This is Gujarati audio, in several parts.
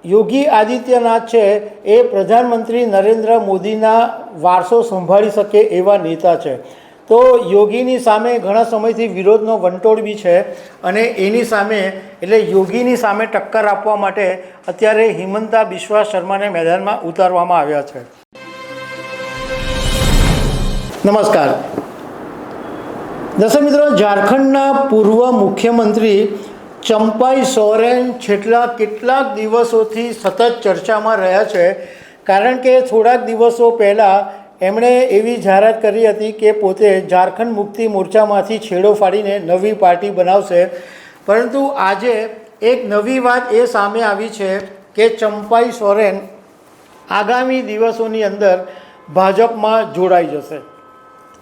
યોગી આદિત્યનાથ છે એ પ્રધાનમંત્રી નરેન્દ્ર મોદીના વારસો સંભાળી શકે એવા નેતા છે। તો યોગીની સામે ઘણા સમયથી વિરોધનો વંટોળ બી છે અને એની સામે એટલે યોગીની સામે ટક્કર આપવા માટે અત્યારે હિમંતા બિસ્વા શર્માને મેદાનમાં ઉતારવામાં આવ્યા છે। નમસ્કાર દર્શક મિત્રો, ઝારખંડના પૂર્વ મુખ્યમંત્રી ચંપાઈ સોરેન છેલ્લા કેટલાક દિવસોથી સતત ચર્ચામાં રહ્યા છે, કારણ કે થોડાક દિવસો પહેલાં એમણે એવી જાહેરાત કરી હતી કે પોતે ઝારખંડ મુક્તિ મોરચામાંથી છેડો ફાડીને નવી પાર્ટી બનાવશે। પરંતુ આજે એક નવી વાત એ સામે આવી છે કે ચંપાઈ સોરેન આગામી દિવસોની અંદર ભાજપમાં જોડાઈ જશે।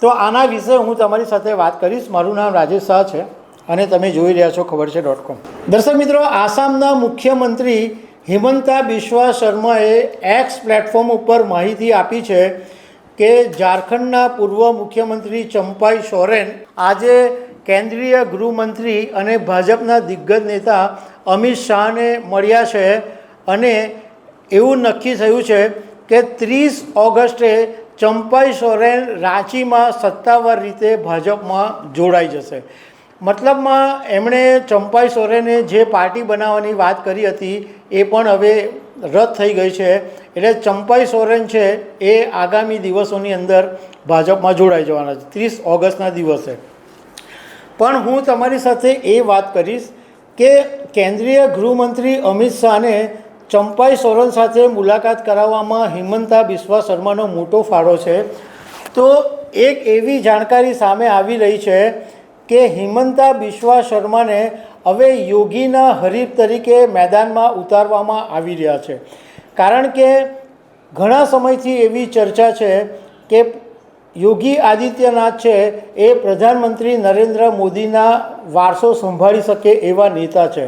તો આના વિશે હું તમારી સાથે વાત કરીશ। મારું નામ રાજેશ શાહ છે અને તમે જોઈ રહ્યા છો ખબર છે.com। દર્શક મિત્રો, આસામના મુખ્યમંત્રી હિમંતા બિસ્વા શર્માએ એક્સ પ્લેટફોર્મ ઉપર માહિતી આપી છે કે ઝારખંડના પૂર્વ મુખ્યમંત્રી ચંપાઈ સોરેન આજે કેન્દ્રીય ગૃહમંત્રી અને ભાજપના દિગ્ગજ નેતા અમિત શાહને મળ્યા છે અને એવું નક્કી થયું છે કે 30 ઓગસ્ટે ચંપાઈ સોરેન રાંચીમાં સત્તાવાર રીતે ભાજપમાં જોડાઈ જશે। મતલબમાં એમણે ચંપાઈ સોરેને જે પાર્ટી બનાવવાની વાત કરી હતી એ પણ હવે રદ થઈ ગઈ છે। એટલે ચંપાઈ સોરેન છે એ આગામી દિવસોની અંદર ભાજપમાં જોડાઈ જવાના છે 30 ઓગસ્ટના દિવસે। પણ હું તમારી સાથે એ વાત કરીશ કે કેન્દ્રીય ગૃહમંત્રી અમિત શાહને ચંપાઈ સોરેન સાથે મુલાકાત કરાવવામાં હિમંતા બિસ્વા શર્માનો મોટો ફાળો છે। તો એક એવી જાણકારી સામે આવી રહી છે કે હિમંતા બિસ્વા શર્માને હવે યોગીના હરીફ તરીકે મેદાનમાં ઉતારવામાં આવી રહ્યા છે, કારણ કે ઘણા સમયથી એવી ચર્ચા છે કે યોગી આદિત્યનાથ છે એ પ્રધાનમંત્રી નરેન્દ્ર મોદીના વારસો સંભાળી શકે એવા નેતા છે।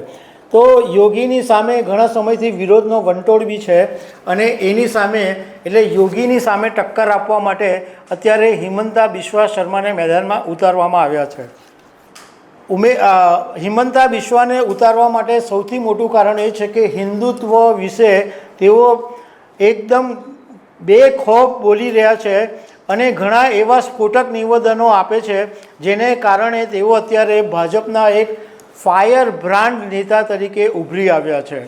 તો યોગીની સામે ઘણા સમયથી વિરોધનો વંટોળ બી છે અને એની સામે એટલે યોગીની સામે ટક્કર આપવા માટે અત્યારે હિમંતા બિસ્વા શર્માને મેદાનમાં ઉતારવામાં આવ્યા છે। હિમંતા બિસ્વાને ઉતારવા માટે સૌથી મોટું કારણ એ છે કે હિન્દુત્વ વિશે તેઓ એકદમ બેખોફ બોલી રહ્યા છે અને ઘણા એવા સ્ફોટક નિવેદનો આપે છે જેને કારણે તેઓ અત્યારે ભાજપના એક ફાયર બ્રાન્ડ નેતા તરીકે ઉભરી આવ્યા છે।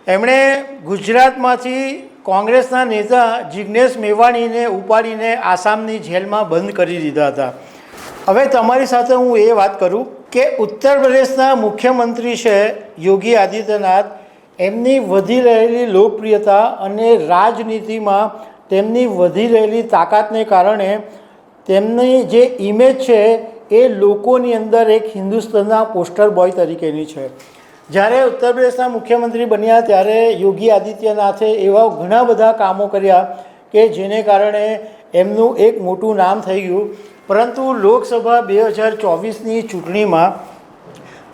એમણે ગુજરાતમાંથી કોંગ્રેસના નેતા જિગ્નેશ મેવાણીને ઉપાડીને આસામની જેલમાં બંધ કરી દીધા હતા। હવે તમારી સાથે હું એ વાત કરું કે ઉત્તર પ્રદેશના મુખ્યમંત્રી છે યોગી આદિત્યનાથ, એમની વધી રહેલી લોકપ્રિયતા અને રાજનીતિમાં તેમની વધી રહેલી તાકાતને કારણે તેમની જે ઇમેજ છે એ લોકોની અંદર એક હિન્દુસ્તાનના પોસ્ટર બોય તરીકેની છે। જ્યારે ઉત્તર પ્રદેશના મુખ્યમંત્રી બન્યા ત્યારે યોગી આદિત્યનાથે એવા ઘણા બધા કામો કર્યા કે જેને કારણે એમનું એક મોટું નામ થઈ ગયું। પરંતુ લોકસભા 2024ની ચૂંટણીમાં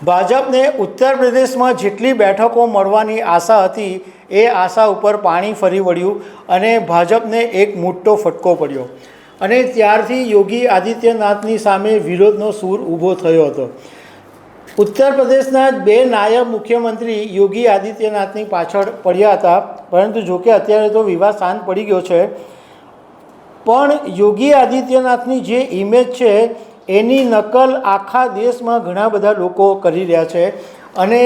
ભાજપને ઉત્તર પ્રદેશમાં જેટલી બેઠકો મળવાની આશા હતી એ આશા ઉપર પાણી ફરી વળ્યું અને ભાજપને એક મોટો ફટકો પડ્યો અને ત્યારથી યોગી આદિત્યનાથની સામે વિરોધનો સૂર ઊભો થયો હતો। ઉત્તર પ્રદેશના બે નાયબ મુખ્યમંત્રી યોગી આદિત્યનાથની પાછળ પડ્યા હતા, પરંતુ જોકે અત્યારે તો વિવાદ શાંત પડી ગયો છે। પણ યોગી આદિત્યનાથની જે ઇમેજ છે એની નકલ આખા દેશમાં ઘણા બધા લોકો કરી રહ્યા છે અને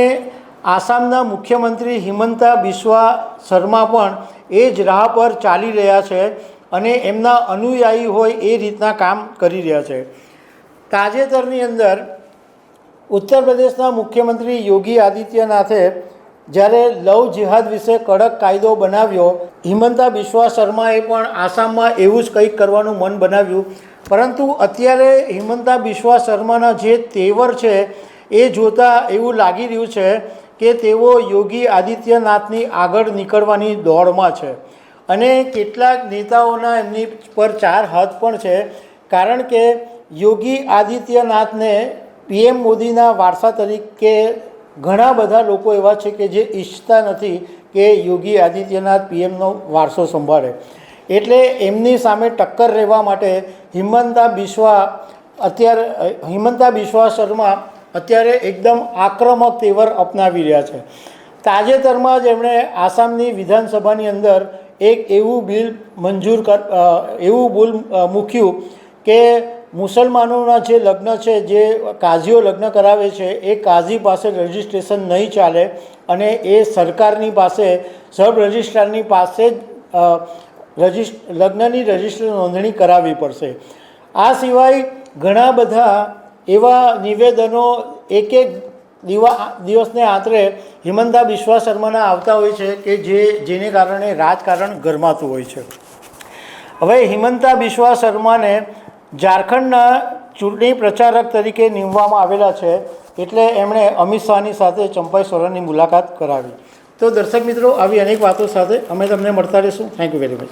આસામના મુખ્યમંત્રી હિમંતા બિસ્વા શર્મા પણ એ જ રાહ પર ચાલી રહ્યા છે અને એમના અનુયાયી હોય એ રીતના કામ કરી રહ્યા છે। તાજેતરની અંદર ઉત્તર પ્રદેશના મુખ્યમંત્રી યોગી આદિત્યનાથે જ્યારે લવ જિહાદ વિશે કડક કાયદો બનાવ્યો, હિમંતા બિસ્વા શર્માએ પણ આસામમાં એવું જ કંઈક કરવાનું મન બનાવ્યું। પરંતુ અત્યારે હિમંતા બિસ્વા શર્માના જે તેવર છે એ જોતાં એવું લાગી રહ્યું છે કે તેઓ યોગી આદિત્યનાથની આગળ નીકળવાની દોડમાં છે અને કેટલાક નેતાઓના એમની પર ચાર હાથ પણ છે, કારણ કે યોગી આદિત્યનાથને પીએમ મોદીના વારસા તરીકે ઘણા બધા લોકો એવા છે કે જે ઈચ્છતા નથી કે યોગી આદિત્યનાથ પીએમનો વારસો સંભાળે। એટલે એમની સામે ટક્કર રહેવા માટે હિમંતા બિસ્વા શર્મા અત્યારે એકદમ આક્રમક તેવર અપનાવી રહ્યા છે। તાજેતરમાં જ એમણે આસામની વિધાનસભાની અંદર એક એવું બિલ મૂક્યું કે મુસલમાનોના જે લગ્ન છે, જે કાઝીઓ લગ્ન કરાવે છે, એ કાઝી પાસે રજિસ્ટ્રેશન નહીં ચાલે અને એ સરકારની પાસે, સબ રજિસ્ટ્રારની પાસે જ લગ્નની રજિસ્ટર નોંધણી કરાવવી પડશે. આ સિવાય ઘણા બધા એવા નિવેદનો એક દિવસને આંતરે હિમંતા બિસ્વા શર્માના આવતા હોય છે કે જેને કારણે રાજકારણ ગરમાતું હોય છે. હવે હિમંતા બિસ્વા શર્માને ઝારખંડના ચૂંટણી પ્રચારક તરીકે નીમવામાં આવેલા છે, એટલે એમણે અમિત શાહની સાથે ચંપાઈ સોરેનની મુલાકાત કરાવી. તો દર્શક મિત્રો, આવી અનેક વાતો સાથે અમે તમને મળતા રહીશું. Thank you very much.